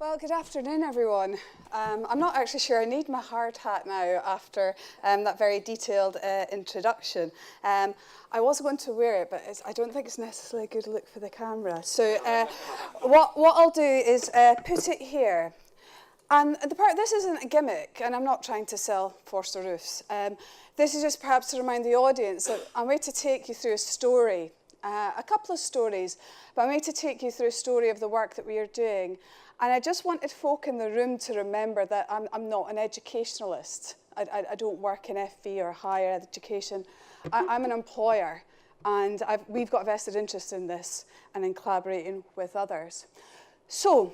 Well, good afternoon, everyone. I'm not actually sure I need my hard hat now after that very detailed introduction. I was going to wear it, but I don't think it's necessarily a good look for the camera. So what I'll do is put it here. And this isn't a gimmick, and I'm not trying to sell Forster roofs. This is just perhaps to remind the audience that I'm going to take you through a story, a couple of stories, but I'm going to take you through a story of the work that we are doing. And I just wanted folk in the room to remember that I'm not an educationalist. I don't work in FE or higher education. I'm an employer, and we've got a vested interest in this and in collaborating with others. So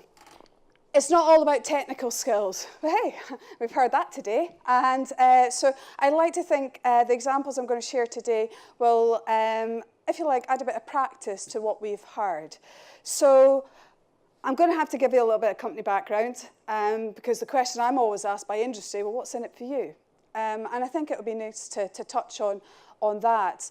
it's not all about technical skills. But hey, we've heard that today. And so I like to think the examples I'm going to share today will, if you like, add a bit of practice to what we've heard. So I'm going to have to give you a little bit of company background because the question I'm always asked by industry, well, what's in it for you? And I think it would be nice to touch on that.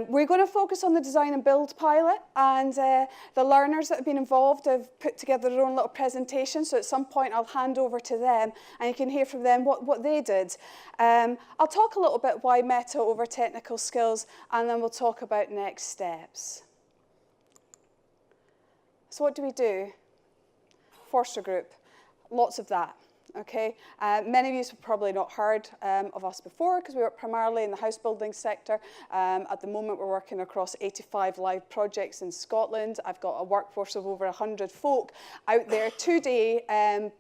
We're going to focus on the design and build pilot, and the learners that have been involved have put together their own little presentation, so at some point I'll hand over to them and you can hear from them what they did. I'll talk a little bit why meta over technical skills, and then we'll talk about next steps. So what do we do? Forster Group, lots of that. Okay, many of you have probably not heard of us before because we work primarily in the house building sector. At the moment, we're working across 85 live projects in Scotland. I've got a workforce of over 100 folk out there today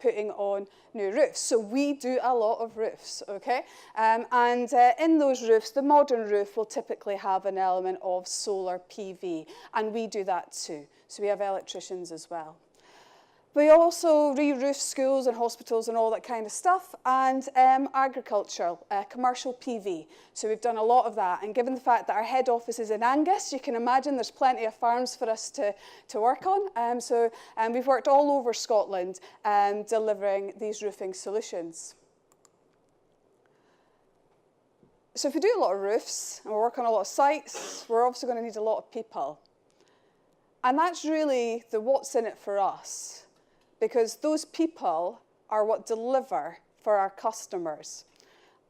putting on new roofs. So we do a lot of roofs, okay? And in those roofs, the modern roof will typically have an element of solar PV, and we do that too. So we have electricians as well. We also re-roof schools and hospitals and all that kind of stuff, and agricultural, commercial PV. So we've done a lot of that, and given the fact that our head office is in Angus, you can imagine there's plenty of farms for us to work on. So we've worked all over Scotland delivering these roofing solutions. So if we do a lot of roofs, and we work on a lot of sites, we're obviously going to need a lot of people. And that's really the what's in it for us, because those people are what deliver for our customers.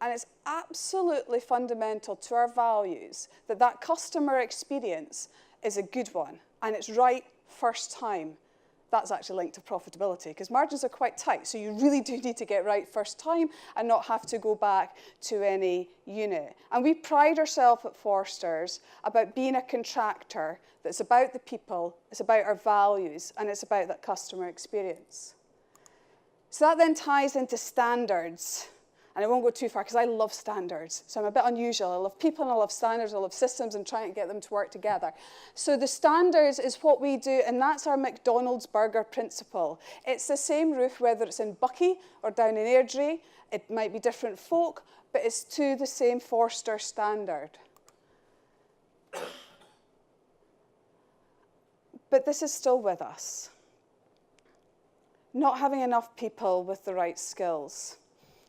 And it's absolutely fundamental to our values that that customer experience is a good one, and it's right first time. That's actually linked to profitability, because margins are quite tight, so you really do need to get right first time and not have to go back to any unit. And we pride ourselves at Forsters about being a contractor that's about the people, it's about our values, and it's about that customer experience. So that then ties into standards. And I won't go too far because I love standards. So I'm a bit unusual. I love people and I love standards. I love systems and trying to get them to work together. So the standards is what we do, and that's our McDonald's burger principle. It's the same roof whether it's in Buckie or down in Airdrie. It might be different folk, but it's to the same Forster standard. But this is still with us. Not having enough people with the right skills.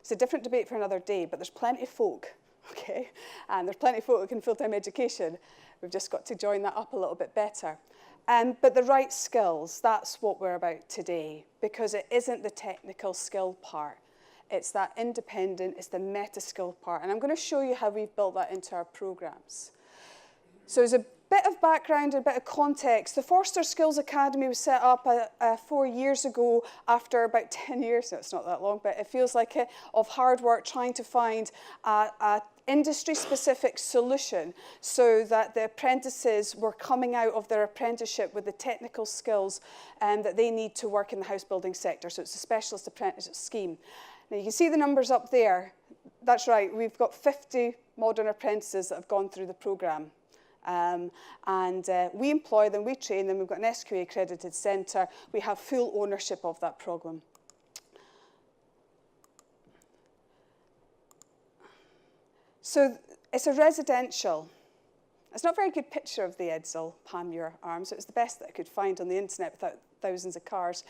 It's a different debate for another day, but there's plenty of folk, okay? And there's plenty of folk who can full-time education. We've just got to join that up a little bit better. But the right skills, that's what we're about today, because it isn't the technical skill part. It's that independent, it's the meta skill part. And I'm going to show you how we've built that into our programs. So as a bit of background and a bit of context, the Forster Skills Academy was set up 4 years ago after about 10 years, no, it's not that long, but it feels like it, of hard work trying to find a industry-specific solution so that the apprentices were coming out of their apprenticeship with the technical skills that they need to work in the house building sector. So it's a specialist apprenticeship scheme. Now you can see the numbers up there. That's right, we've got 50 modern apprentices that have gone through the programme. We employ them, we train them, we've got an SQA accredited centre, we have full ownership of that programme. So it's a residential. It's not a very good picture of the Edsel, Pam, your arms. It was the best that I could find on the internet without thousands of cars.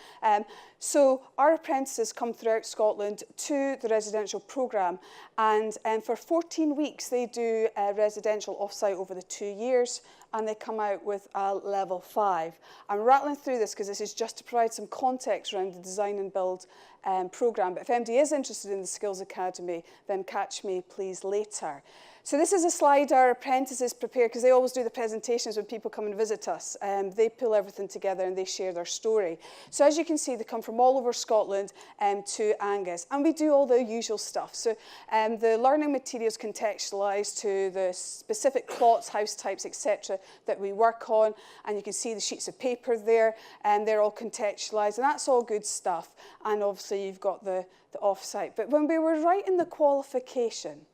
So our apprentices come throughout Scotland to the residential programme, and for 14 weeks they do residential off-site over the 2 years, and they come out with a level 5. I'm rattling through this because this is just to provide some context around the design and build programme. But if anybody is interested in the Skills Academy, then catch me please later. So this is a slide our apprentices prepare, because they always do the presentations when people come and visit us. They pull everything together and they share their story. So as you can see, they come from all over Scotland to Angus. And we do all the usual stuff. So the learning materials contextualised to the specific plots, house types, etc. that we work on. And you can see the sheets of paper there, and they're all contextualised. And that's all good stuff. And obviously you've got the off-site. But when we were writing the qualification,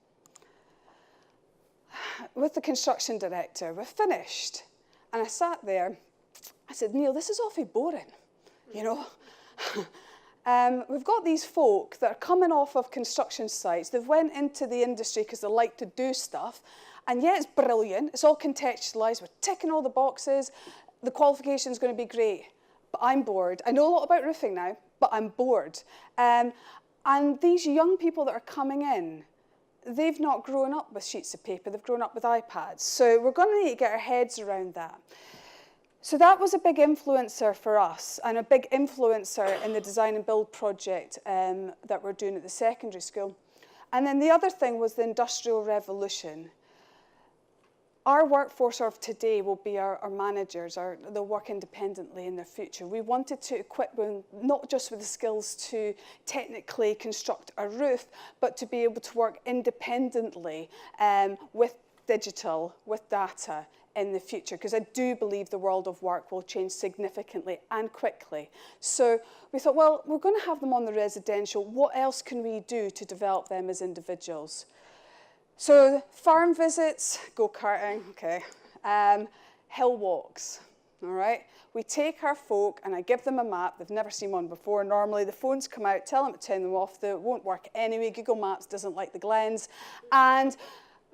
with the construction director, we're finished. And I sat there, I said, Neil, this is awfully boring, you know. We've got these folk that are coming off of construction sites. They've went into the industry because they like to do stuff. And yeah, it's brilliant. It's all contextualised. We're ticking all the boxes. The qualification's going to be great. But I'm bored. I know a lot about roofing now, but I'm bored. And these young people that are coming in, they've not grown up with sheets of paper, they've grown up with iPads. So we're going to need to get our heads around that. So that was a big influencer for us, and a big influencer in the design and build project that we're doing at the secondary school. And then the other thing was the Industrial Revolution. Our workforce of today will be our managers, they'll work independently in their future. We wanted to equip them not just with the skills to technically construct a roof, but to be able to work independently with digital, with data in the future, because I do believe the world of work will change significantly and quickly. So we thought, well, we're going to have them on the residential. What else can we do to develop them as individuals? So farm visits, go-karting, okay, hill walks, all right? We take our folk and I give them a map. They've never seen one before. Normally the phones come out, tell them to turn them off. They won't work anyway. Google Maps doesn't like the glens. And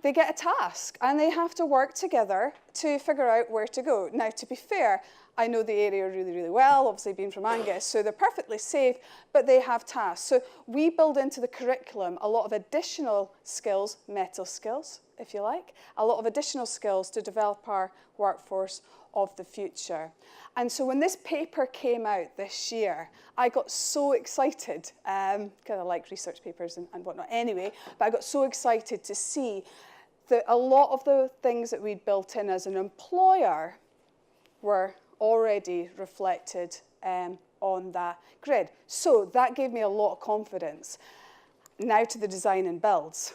they get a task and they have to work together to figure out where to go. Now, to be fair, I know the area really, really well, obviously being from Angus, so they're perfectly safe, but they have tasks. So we build into the curriculum a lot of additional skills, metal skills, if you like, a lot of additional skills to develop our workforce of the future. And so when this paper came out this year, I got so excited, because I like research papers and whatnot anyway, but I got so excited to see that a lot of the things that we'd built in as an employer were already reflected on that grid. So that gave me a lot of confidence. Now to the design and builds.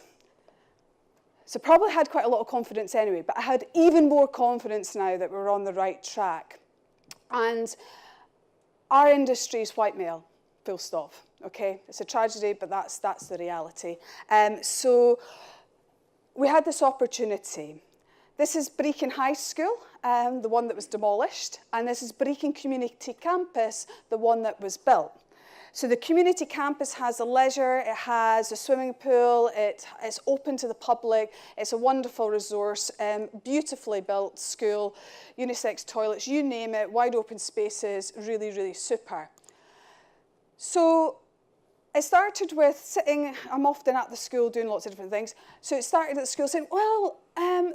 So probably had quite a lot of confidence anyway, but I had even more confidence now that we're on the right track. And our industry is white male, full stop, okay? It's a tragedy, but that's the reality. So we had this opportunity. This is Brecon High School, the one that was demolished, and this is Brecon Community Campus, the one that was built. So the community campus has a leisure, it has a swimming pool, it's open to the public, it's a wonderful resource, beautifully built school, unisex toilets, you name it, wide open spaces, really, really super. So it started with sitting, I'm often at the school doing lots of different things, so it started at the school saying, well,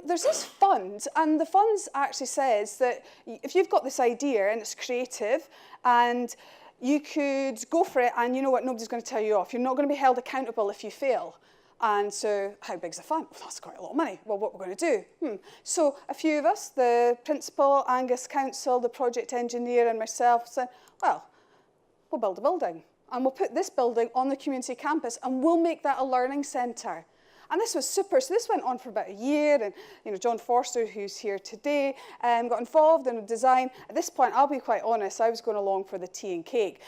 there's this fund, and the fund actually says that if you've got this idea and it's creative and you could go for it, and you know what, nobody's going to tell you off. You're not going to be held accountable if you fail. And so, how big's the fund? Well, that's quite a lot of money. Well, what we're going to do? So a few of us, the principal, Angus Council, the project engineer, and myself said, well, we'll build a building. And we'll put this building on the community campus, and we'll make that a learning centre. And this was super. So this went on for about a year, and you know, John Forster, who's here today, got involved in the design. At this point, I'll be quite honest, I was going along for the tea and cake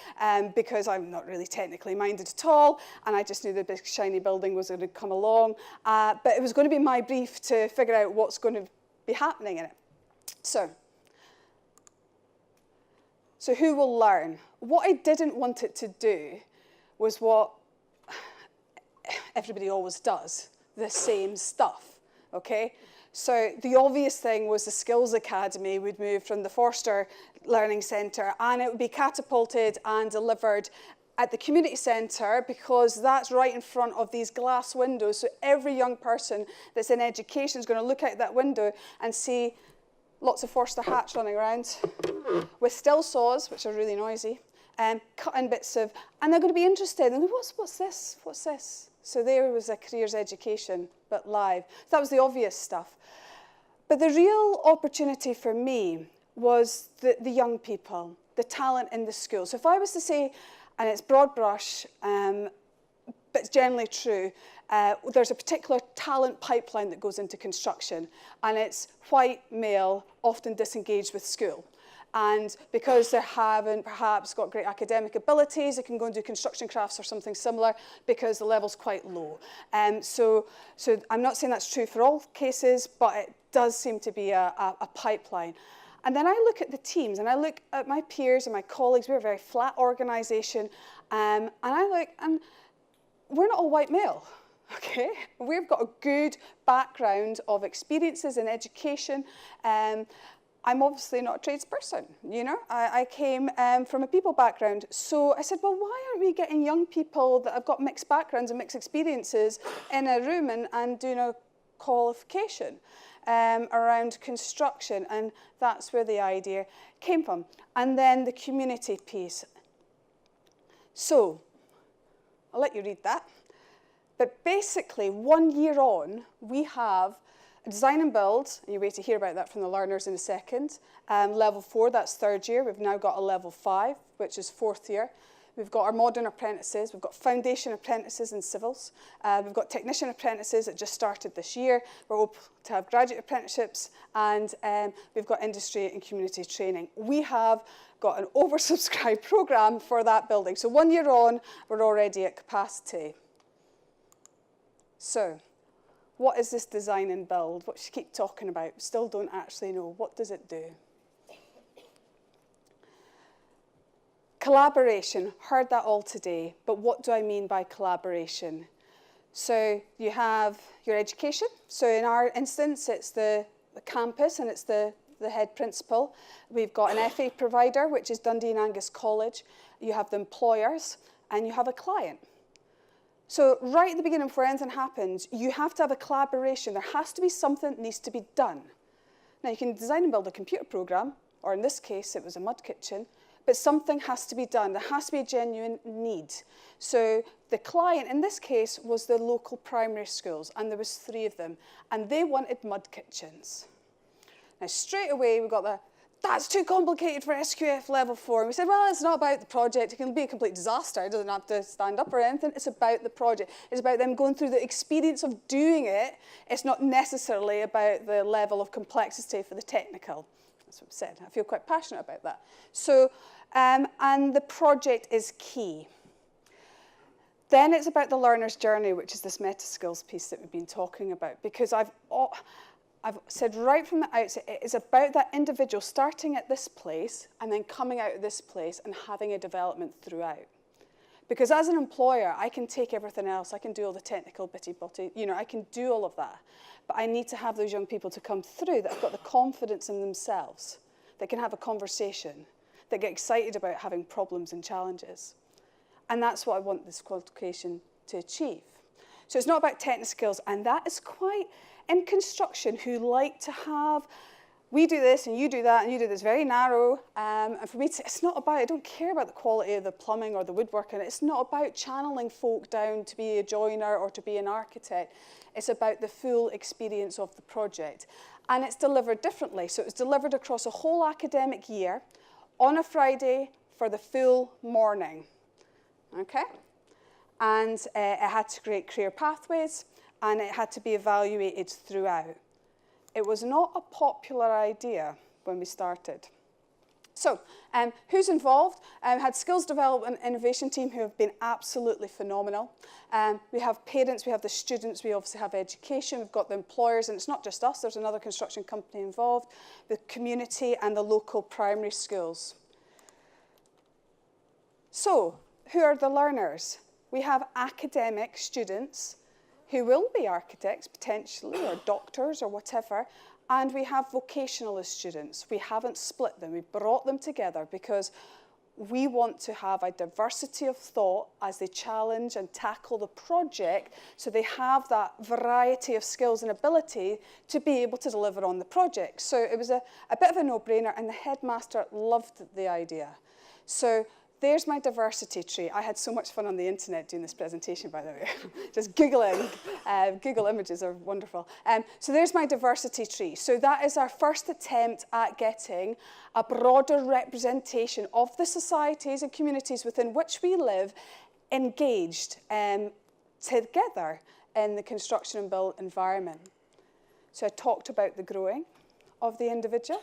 because I'm not really technically minded at all, and I just knew the big shiny building was going to come along. But it was going to be my brief to figure out what's going to be happening in it. So who will learn? What I didn't want it to do was what everybody always does, the same stuff, okay? So the obvious thing was the Skills Academy would move from the Forster Learning Centre, and it would be catapulted and delivered at the community centre, because that's right in front of these glass windows. So every young person that's in education is going to look out that window and see lots of Forster hats running around with still saws, which are really noisy, cutting bits of, and they're going to be interested. And what's this? What's this? So there was a careers education, but live. So that was the obvious stuff. But the real opportunity for me was the young people, the talent in the school. So if I was to say, and it's broad brush, but it's generally true, there's a particular talent pipeline that goes into construction, and it's white, male, often disengaged with school. And because they haven't perhaps got great academic abilities, they can go and do construction crafts or something similar because the level's quite low. So I'm not saying that's true for all cases, but it does seem to be a pipeline. And then I look at the teams, and I look at my peers and my colleagues. We're a very flat organisation, and I look, and we're not all white male, okay? We've got a good background of experiences in education. I'm obviously not a tradesperson, you know. I came from a people background. So I said, well, why aren't we getting young people that have got mixed backgrounds and mixed experiences in a room and doing a qualification around construction? And that's where the idea came from. And then the community piece. So I'll let you read that. But basically, 1 year on, we have a design and build, and you'll wait to hear about that from the learners in a second. Level 4, that's third year. We've now got a level 5, which is fourth year. We've got our modern apprentices. We've got foundation apprentices in civils. We've got technician apprentices that just started this year. We're open to have graduate apprenticeships, and we've got industry and community training. We have got an oversubscribed programme for that building. So 1 year on, we're already at capacity. So what is this design and build? What you keep talking about? Still don't actually know. What does it do? Collaboration, heard that all today, but what do I mean by collaboration? So you have your education. So in our instance, it's the campus, and it's the head principal. We've got an FA provider, which is Dundee and Angus College. You have the employers, and you have a client. So right at the beginning, before anything happens, you have to have a collaboration. There has to be something that needs to be done. Now, you can design and build a computer program, or in this case, it was a mud kitchen, but something has to be done. There has to be a genuine need. So the client, in this case, was the local primary schools, and there was 3 of them, and they wanted mud kitchens. Now, straight away, we got that's too complicated for SQF level 4. And we said, well, it's not about the project. It can be a complete disaster. It doesn't have to stand up or anything. It's about the project. It's about them going through the experience of doing it. It's not necessarily about the level of complexity for the technical. That's what I said. I feel quite passionate about that. So, and the project is key. Then it's about the learner's journey, which is this meta skills piece that we've been talking about. Because I've said right from the outset, it is about that individual starting at this place and then coming out of this place and having a development throughout. Because as an employer, I can take everything else. I can do all the technical bitty-botty, you know, I can do all of that. But I need to have those young people to come through that have got the confidence in themselves, that can have a conversation, that get excited about having problems and challenges. And that's what I want this qualification to achieve. So it's not about technical skills, and that is quite, in construction, who like to have, we do this and you do that and you do this, very narrow. And for me, it's not about, I don't care about the quality of the plumbing or the woodworking. It's not about channeling folk down to be a joiner or to be an architect. It's about the full experience of the project. And it's delivered differently. So it's delivered across a whole academic year on a Friday for the full morning. Okay? And it had to create career pathways, and it had to be evaluated throughout. It was not a popular idea when we started. So, who's involved? Had skills development innovation team who have been absolutely phenomenal. We have parents, we have the students, we obviously have education, we've got the employers, and it's not just us, there's another construction company involved, the community and the local primary schools. So, who are the learners? We have academic students who will be architects potentially, or doctors or whatever, and we have vocationalist students. We haven't split them, we've brought them together because we want to have a diversity of thought as they challenge and tackle the project, so they have that variety of skills and ability to be able to deliver on the project. So it was a bit of a no-brainer, and the headmaster loved the idea. So there's my diversity tree. I had so much fun on the internet doing this presentation, by the way. Just Googling. Google images are wonderful. So there's my diversity tree. So that is our first attempt at getting a broader representation of the societies and communities within which we live engaged together in the construction and built environment. So I talked about the growing of the individual,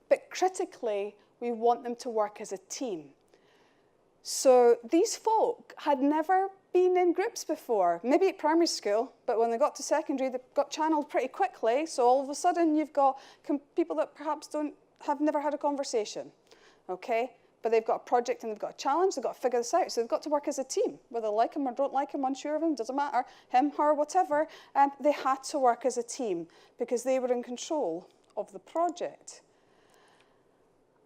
but critically, we want them to work as a team. So these folk had never been in groups before, maybe at primary school, but when they got to secondary, they got channeled pretty quickly. So all of a sudden, you've got people that perhaps have never had a conversation, okay? But they've got a project and they've got a challenge, they've got to figure this out. So they've got to work as a team, whether they like him or don't like him, unsure of him, doesn't matter, him, her, whatever. They had to work as a team because they were in control of the project.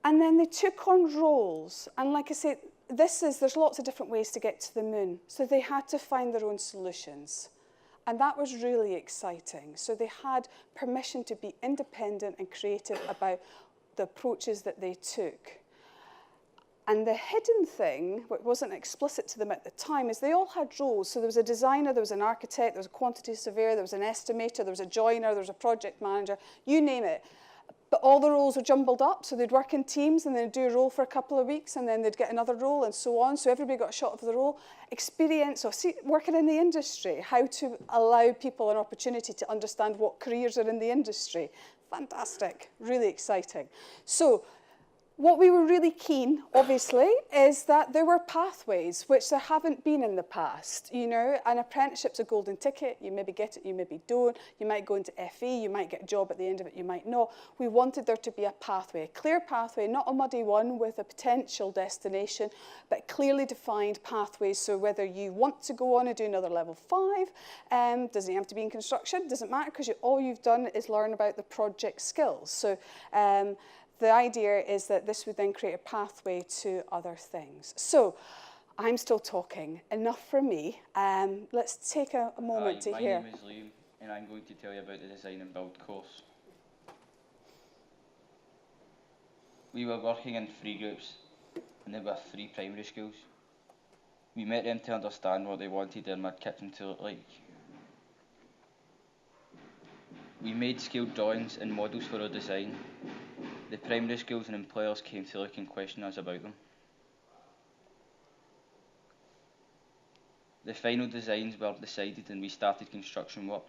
And then they took on roles. And like I said, there's lots of different ways to get to the moon. So they had to find their own solutions. And that was really exciting. So they had permission to be independent and creative about the approaches that they took. And the hidden thing, what wasn't explicit to them at the time, is they all had roles. So there was a designer, there was an architect, there was a quantity surveyor, there was an estimator, there was a joiner, there was a project manager, you name it. But all the roles were jumbled up, so they'd work in teams and they'd do a role for a couple of weeks and then they'd get another role and so on. So everybody got a shot of the role. Experience of working in the industry, how to allow people an opportunity to understand what careers are in the industry. Fantastic, really exciting. So what we were really keen, obviously, is that there were pathways, which there haven't been in the past. You know, an apprenticeship's a golden ticket. You maybe get it, you maybe don't. You might go into FE, you might get a job at the end of it, you might not. We wanted there to be a pathway, a clear pathway, not a muddy one with a potential destination, but clearly defined pathways. So whether you want to go on and do another level 5, doesn't have to be in construction, doesn't matter, because all you've done is learn about the project skills. So the idea is that this would then create a pathway to other things. So I'm still talking. Enough for me. Let's take a moment to hear. My name is Liam, and I'm going to tell you about the design and build course. We were working in 3 groups, and there were 3 primary schools. We met them to understand what they wanted their mud kitchen to look like. We made scaled drawings and models for our design. The primary schools and employers came to look and question us about them. The final designs were decided and we started construction work.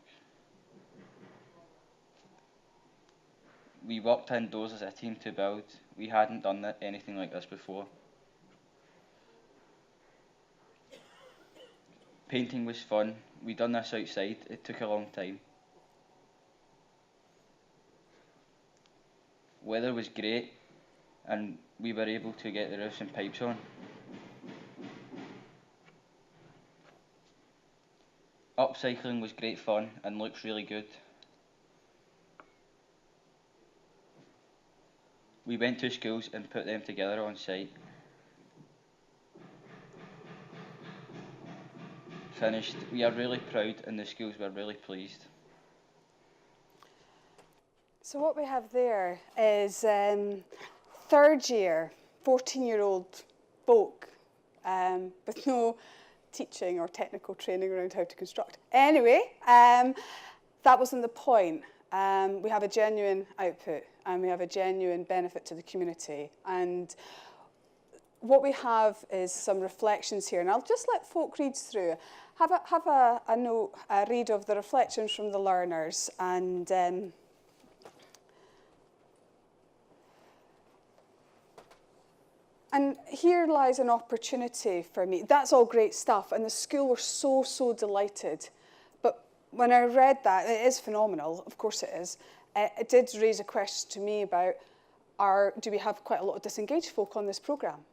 We worked indoors as a team to build. We hadn't done anything like this before. Painting was fun. We done this outside. It took a long time. Weather was great and we were able to get the roofs and pipes on. Upcycling was great fun and looks really good. We went to schools and put them together on site. Finished. We are really proud and the schools were really pleased. So what we have there is 3rd year, 14-year-old folk with no teaching or technical training around how to construct. Anyway, that wasn't the point. We have a genuine output and we have a genuine benefit to the community. And what we have is some reflections here, and I'll just let folk read through. Have a note, a read of the reflections from the learners, and here lies an opportunity for me. That's all great stuff, and the school were so delighted. But when I read that, it is phenomenal, of course it is. It did raise a question to me about, do we have quite a lot of disengaged folk on this programme?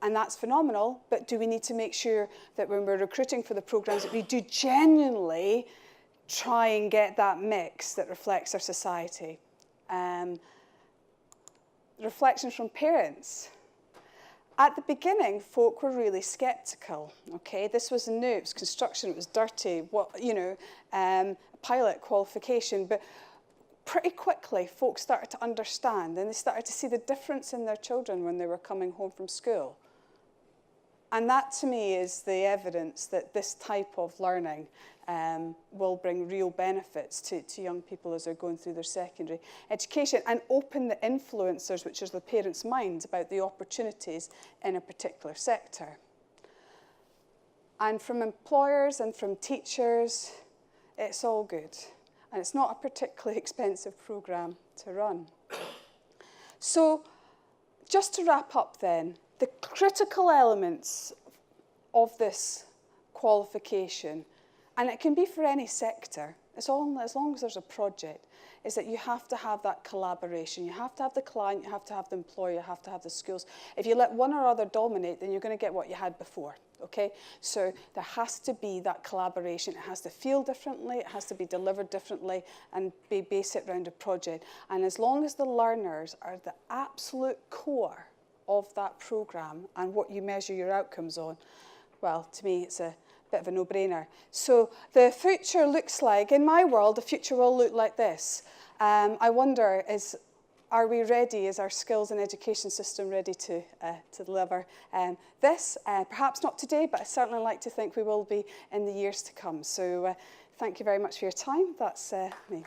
And that's phenomenal, but do we need to make sure that when we're recruiting for the programs that we do genuinely try and get that mix that reflects our society? Reflections from parents. At the beginning, folk were really sceptical. Okay, this was new, it was construction, it was dirty, pilot qualification, but pretty quickly folk started to understand and they started to see the difference in their children when they were coming home from school. And that to me is the evidence that this type of learning will bring real benefits to young people as they're going through their secondary education and open the influencers, which is the parents' minds, about the opportunities in a particular sector. And from employers and from teachers, it's all good. And it's not a particularly expensive programme to run. So just to wrap up then, the critical elements of this qualification, and it can be for any sector, as long as there's a project, is that you have to have that collaboration. You have to have the client, you have to have the employer, you have to have the schools. If you let one or other dominate, then you're going to get what you had before. Okay, so there has to be that collaboration. It has to feel differently, it has to be delivered differently, and be based around a project. And as long as the learners are the absolute core of that programme and what you measure your outcomes on, well, to me, it's a bit of a no-brainer. So the future looks like, in my world, the future will look like this. I wonder, are we ready? Is our skills and education system ready to deliver this? Perhaps not today, but I certainly like to think we will be in the years to come. So thank you very much for your time. That's me.